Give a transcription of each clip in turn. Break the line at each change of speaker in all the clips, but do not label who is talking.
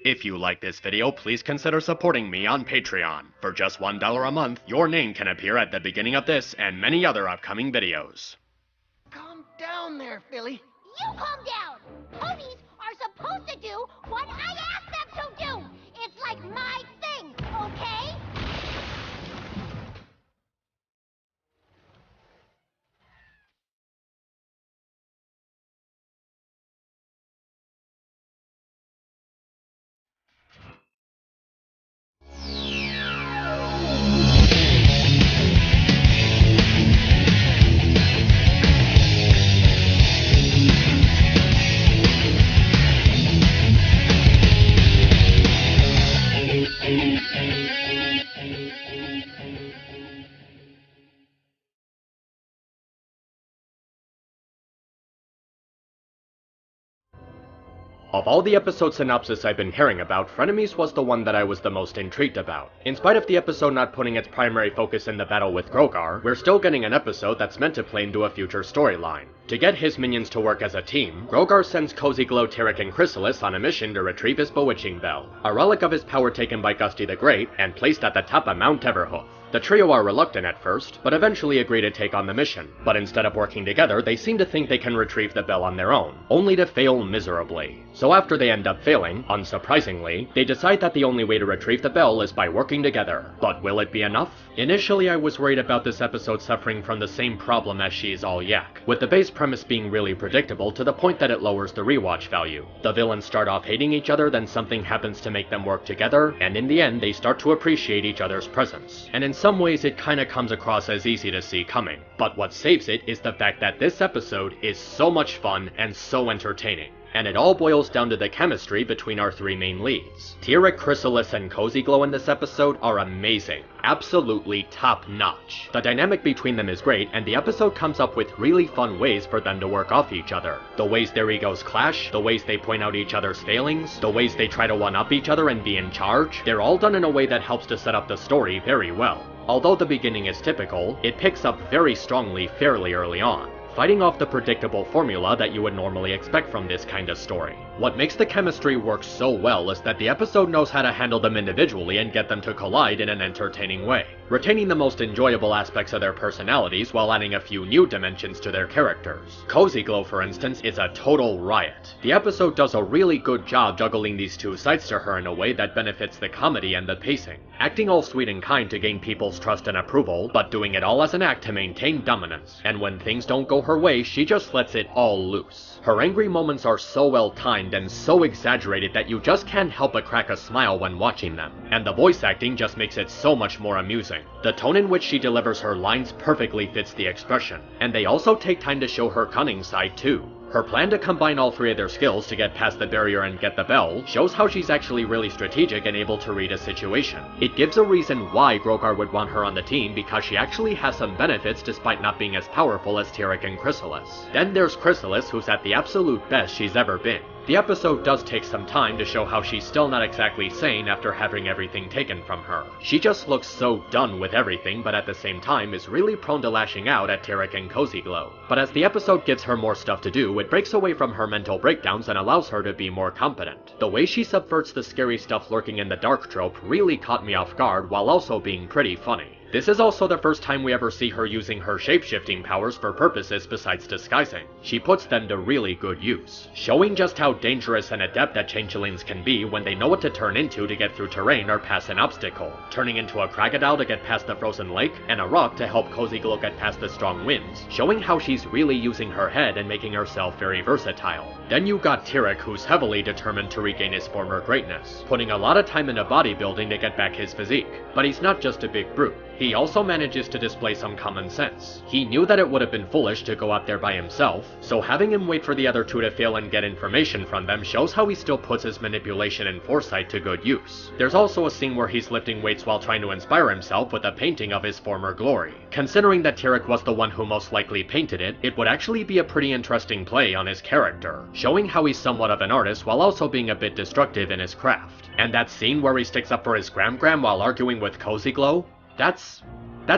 If you like this video, please consider supporting me on Patreon. For just $1 a month, your name can appear at the beginning of this and many other upcoming videos.
Calm down there, Philly.
You calm down! Ponies are supposed to do what I ask them to do! It's like my thing, okay?
Of all the episode synopsis I've been hearing about, Frenemies was the one that I was the most intrigued about. In spite of the episode not putting its primary focus in the battle with Grogar, we're still getting an episode that's meant to play into a future storyline. To get his minions to work as a team, Grogar sends Cozy Glow, Tyrek, and Chrysalis on a mission to retrieve his bewitching bell, a relic of his power taken by Gusty the Great and placed at the top of Mount Everhoof. The trio are reluctant at first, but eventually agree to take on the mission. But instead of working together, they seem to think they can retrieve the bell on their own, only to fail miserably. So after they end up failing, unsurprisingly, they decide that the only way to retrieve the bell is by working together. But will it be enough? Initially, I was worried about this episode suffering from the same problem as She's All Yak, with the base premise being really predictable to the point that it lowers the rewatch value. The villains start off hating each other, then something happens to make them work together, and in the end, they start to appreciate each other's presence. And in some ways, it kinda comes across as easy to see coming. But what saves it is the fact that this episode is so much fun and so entertaining. And it all boils down to the chemistry between our three main leads. Tyrek, Chrysalis, and Cozy Glow in this episode are amazing. Absolutely top-notch. The dynamic between them is great, and the episode comes up with really fun ways for them to work off each other. The ways their egos clash, the ways they point out each other's failings, the ways they try to one-up each other and be in charge, they're all done in a way that helps to set up the story very well. Although the beginning is typical, it picks up very strongly fairly early on, fighting off the predictable formula that you would normally expect from this kind of story. What makes the chemistry work so well is that the episode knows how to handle them individually and get them to collide in an entertaining way, retaining the most enjoyable aspects of their personalities while adding a few new dimensions to their characters. Cozy Glow, for instance, is a total riot. The episode does a really good job juggling these two sides to her in a way that benefits the comedy and the pacing, acting all sweet and kind to gain people's trust and approval, but doing it all as an act to maintain dominance. And when things don't go her way, she just lets it all loose. Her angry moments are so well timed and so exaggerated that you just can't help but crack a smile when watching them. And the voice acting just makes it so much more amusing. The tone in which she delivers her lines perfectly fits the expression, and they also take time to show her cunning side too. Her plan to combine all three of their skills to get past the barrier and get the bell shows how she's actually really strategic and able to read a situation. It gives a reason why Grogar would want her on the team, because she actually has some benefits despite not being as powerful as Tyrek and Chrysalis. Then there's Chrysalis, who's at the absolute best she's ever been. The episode does take some time to show how she's still not exactly sane after having everything taken from her. She just looks so done with everything, but at the same time is really prone to lashing out at Tyrek and Cozy Glow. But as the episode gives her more stuff to do, it breaks away from her mental breakdowns and allows her to be more competent. The way she subverts the scary stuff lurking in the dark trope really caught me off guard while also being pretty funny. This is also the first time we ever see her using her shape-shifting powers for purposes besides disguising. She puts them to really good use, showing just how dangerous and adept that changelings can be when they know what to turn into to get through terrain or pass an obstacle, turning into a crocodile to get past the frozen lake, and a rock to help Cozy Glow get past the strong winds, showing how she's really using her head and making herself very versatile. Then you got Tyrek, who's heavily determined to regain his former greatness, putting a lot of time into bodybuilding to get back his physique. But he's not just a big brute. He also manages to display some common sense. He knew that it would have been foolish to go out there by himself, so having him wait for the other two to fail and get information from them shows how he still puts his manipulation and foresight to good use. There's also a scene where he's lifting weights while trying to inspire himself with a painting of his former glory. Considering that Tyrek was the one who most likely painted it, it would actually be a pretty interesting play on his character, showing how he's somewhat of an artist while also being a bit destructive in his craft. And that scene where he sticks up for his gram while arguing with Cozy Glow? That's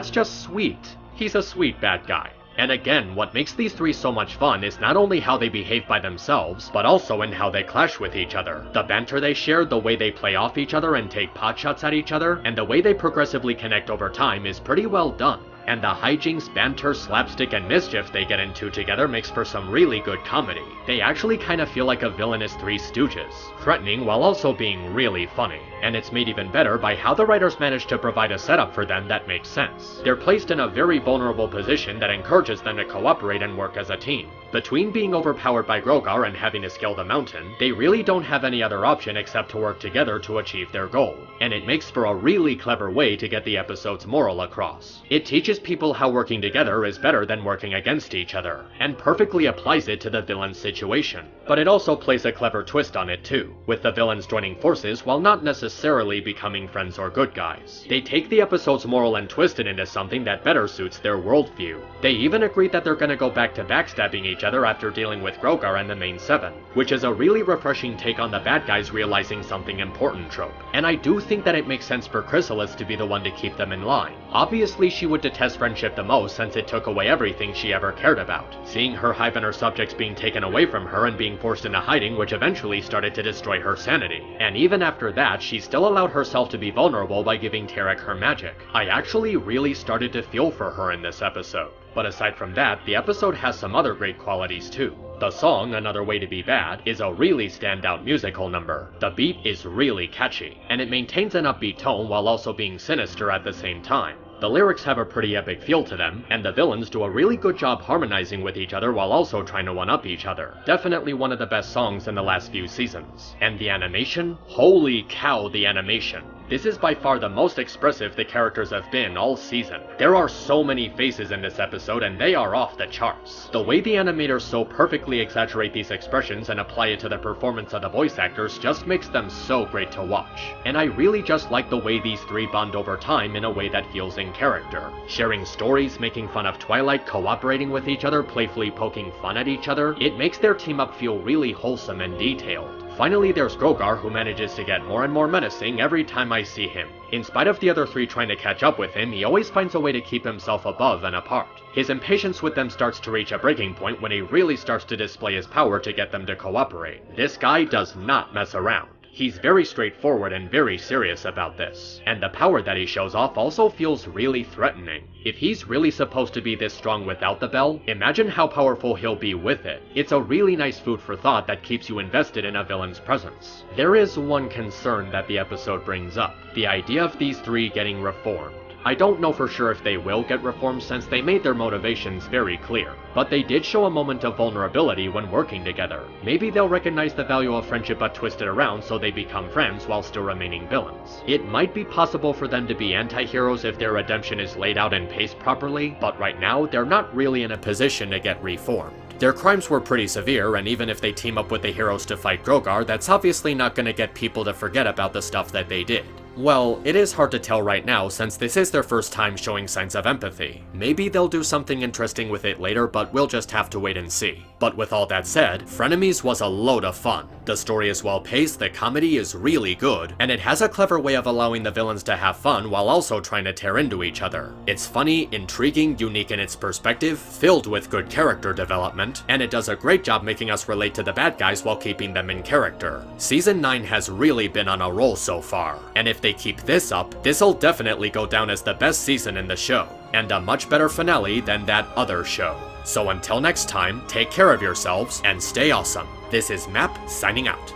just sweet. He's a sweet bad guy. And again, what makes these three so much fun is not only how they behave by themselves, but also in how they clash with each other. The banter they share, the way they play off each other and take potshots at each other, and the way they progressively connect over time is pretty well done. And the hijinks, banter, slapstick, and mischief they get into together makes for some really good comedy. They actually kind of feel like a villainous Three Stooges, threatening while also being really funny. And it's made even better by how the writers managed to provide a setup for them that makes sense. They're placed in a very vulnerable position that encourages them to cooperate and work as a team. Between being overpowered by Grogar and having to scale the mountain, they really don't have any other option except to work together to achieve their goal. And it makes for a really clever way to get the episode's moral across. It teaches people how working together is better than working against each other, and perfectly applies it to the villain's situation. But it also plays a clever twist on it too, with the villains joining forces while not necessarily becoming friends or good guys. They take the episode's moral and twist it into something that better suits their worldview. They even agreed that they're gonna go back to backstabbing each other after dealing with Grogar and the main seven, which is a really refreshing take on the bad guys realizing something important trope. And I do think that it makes sense for Chrysalis to be the one to keep them in line. Obviously she would detest friendship the most since it took away everything she ever cared about. Seeing her hive and her subjects being taken away from her and being forced into hiding, which eventually started to destroy her sanity. And even after that, she still allowed herself to be vulnerable by giving Tarek her magic. I actually really started to feel for her in this episode. But aside from that, the episode has some other great qualities too. The song, Another Way to Be Bad, is a really standout musical number. The beat is really catchy, and it maintains an upbeat tone while also being sinister at the same time. The lyrics have a pretty epic feel to them, and the villains do a really good job harmonizing with each other while also trying to one-up each other. Definitely one of the best songs in the last few seasons. And the animation? Holy cow, the animation. This is by far the most expressive the characters have been all season. There are so many faces in this episode and they are off the charts. The way the animators so perfectly exaggerate these expressions and apply it to the performance of the voice actors just makes them so great to watch. And I really just like the way these three bond over time in a way that feels in character. Sharing stories, making fun of Twilight, cooperating with each other, playfully poking fun at each other, it makes their team up feel really wholesome and detailed. Finally, there's Grogar, who manages to get more and more menacing every time I see him. In spite of the other three trying to catch up with him, he always finds a way to keep himself above and apart. His impatience with them starts to reach a breaking point when he really starts to display his power to get them to cooperate. This guy does not mess around. He's very straightforward and very serious about this, and the power that he shows off also feels really threatening. If he's really supposed to be this strong without the bell, imagine how powerful he'll be with it. It's a really nice food for thought that keeps you invested in a villain's presence. There is one concern that the episode brings up, the idea of these three getting reformed. I don't know for sure if they will get reformed since they made their motivations very clear, but they did show a moment of vulnerability when working together. Maybe they'll recognize the value of friendship but twist it around so they become friends while still remaining villains. It might be possible for them to be anti-heroes if their redemption is laid out and paced properly, but right now they're not really in a position to get reformed. Their crimes were pretty severe, and even if they team up with the heroes to fight Grogar, that's obviously not gonna get people to forget about the stuff that they did. Well, it is hard to tell right now since this is their first time showing signs of empathy. Maybe they'll do something interesting with it later, but we'll just have to wait and see. But with all that said, Frenemies was a load of fun. The story is well paced, the comedy is really good, and it has a clever way of allowing the villains to have fun while also trying to tear into each other. It's funny, intriguing, unique in its perspective, filled with good character development, and it does a great job making us relate to the bad guys while keeping them in character. Season 9 has really been on a roll so far, and if they keep this up, this'll definitely go down as the best season in the show, and a much better finale than that other show. So until next time, take care of yourselves and stay awesome. This is Map signing out.